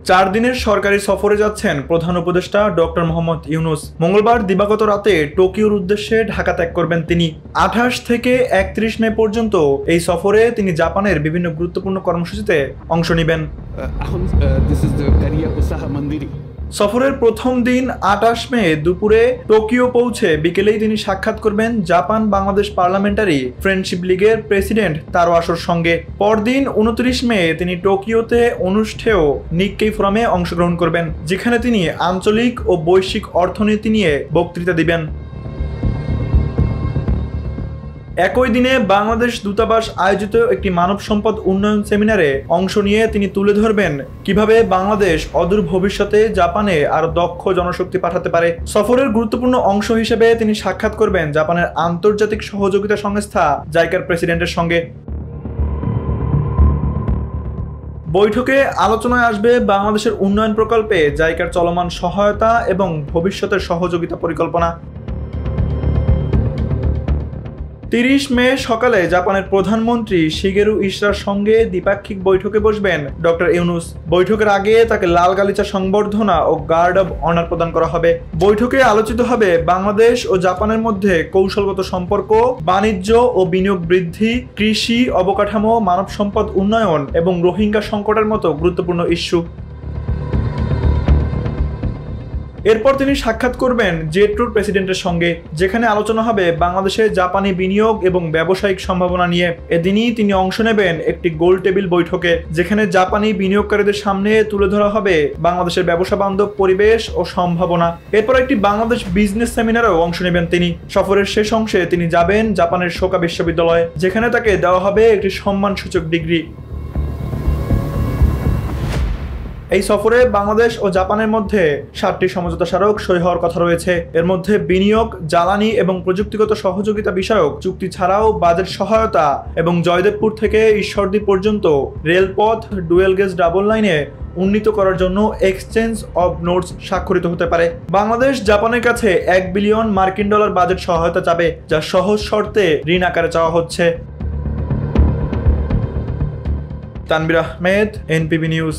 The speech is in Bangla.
4 দিনের সরকারি সফরে যাচ্ছেন প্রধান উপদেষ্টা ডক্টর মোহাম্মদ ইউনূস। মঙ্গলবার দিবাগত রাতে টোকিওর উদ্দেশ্যে ঢাকা ত্যাগ করবেন তিনি। 28 থেকে 31 মে পর্যন্ত এই সফরে তিনি জাপানের বিভিন্ন গুরুত্বপূর্ণ কর্মসূচিতে অংশ নেবেন। সফরের প্রথম দিন 28 মে দুপুরে টোকিও পৌঁছে বিকেলেই তিনি সাক্ষাৎ করবেন জাপান বাংলাদেশ পার্লামেন্টারি ফ্রেন্ডশিপ লীগের প্রেসিডেন্ট তারো আসোর সঙ্গে। পরদিন 29 মে তিনি টোকিওতে অনুষ্ঠেয় নিক্কেই ফোরামে অংশগ্রহণ করবেন, যেখানে তিনি আঞ্চলিক ও বৈশ্বিক অর্থনীতি নিয়ে বক্তৃতা দিবেন। একই দিনে বাংলাদেশ দূতাবাস আয়োজিত একটি মানব সম্পদ উন্নয়ন সেমিনারে অংশ নিয়ে তিনি তুলে ধরবেন কিভাবে বাংলাদেশ অদূর ভবিষ্যতে জাপানে আরো দক্ষ জনশক্তি পাঠাতে পারে। সফরের গুরুত্বপূর্ণ অংশ হিসেবে তিনি সাক্ষাৎ করবেন জাপানের আন্তর্জাতিক সহযোগিতা সংস্থা জাইকার প্রেসিডেন্টের সঙ্গে। বৈঠকে আলোচনায় আসবে বাংলাদেশের উন্নয়ন প্রকল্পে জাইকার চলমান সহায়তা এবং ভবিষ্যতের সহযোগিতা পরিকল্পনা। 30 মে সকালে জাপানের প্রধানমন্ত্রী শিগেরু ইশিদার সঙ্গে দ্বিপাক্ষিক বৈঠকে বসবেন ডক্টর ইউনূস। বৈঠকের আগে তাকে লাল গালিচা সংবর্ধনা ও গার্ড অব অনার প্রদান করা হবে। বৈঠকে আলোচিত হবে বাংলাদেশ ও জাপানের মধ্যে কৌশলগত সম্পর্ক, বাণিজ্য ও বিনিয়োগ বৃদ্ধি, কৃষি, অবকাঠামো, মানব সম্পদ উন্নয়ন এবং রোহিঙ্গা সংকটের মতো গুরুত্বপূর্ণ ইস্যু। এরপর তিনি সাক্ষাৎ করবেন জেট্রোর প্রেসিডেন্টের সঙ্গে, যেখানে আলোচনা হবে বাংলাদেশে জাপানি বিনিয়োগ এবং ব্যবসায়িক সম্ভাবনা নিয়ে। এদিনই তিনি অংশ নেবেন একটি গোল টেবিল বৈঠকে, যেখানে জাপানি বিনিয়োগকারীদের সামনে তুলে ধরা হবে বাংলাদেশের ব্যবসা বান্ধব পরিবেশ ও সম্ভাবনা। এরপর একটি বাংলাদেশ বিজনেস সেমিনারেও অংশ নেবেন তিনি। সফরের শেষ অংশে তিনি যাবেন জাপানের সোকা বিশ্ববিদ্যালয়ে, যেখানে তাকে দেওয়া হবে একটি সম্মানসূচক ডিগ্রি। এই সফরে বাংলাদেশ ও জাপানের মধ্যে 7টি সমঝোতা স্মারক সই হওয়ার কথা রয়েছে। এর মধ্যে বিনিয়োগ, জ্বালানি এবং প্রযুক্তিগত সহযোগিতা বিষয়ক চুক্তি ছাড়াও বাজেট সহায়তা এবং জয়দেবপুর থেকে ঈশ্বরদী পর্যন্ত রেলপথ ডুয়েল গেজ ডাবল লাইনে উন্নীত করার জন্য এক্সচেঞ্জ অব নোটস স্বাক্ষরিত হতে পারে। বাংলাদেশ জাপানের কাছে $1 বিলিয়ন বাজেট সহায়তা চাবে, যা সহজ শর্তে ঋণ আকারে চাওয়া হচ্ছে। তানভীর আহমেদ, এনপিবি নিউজ।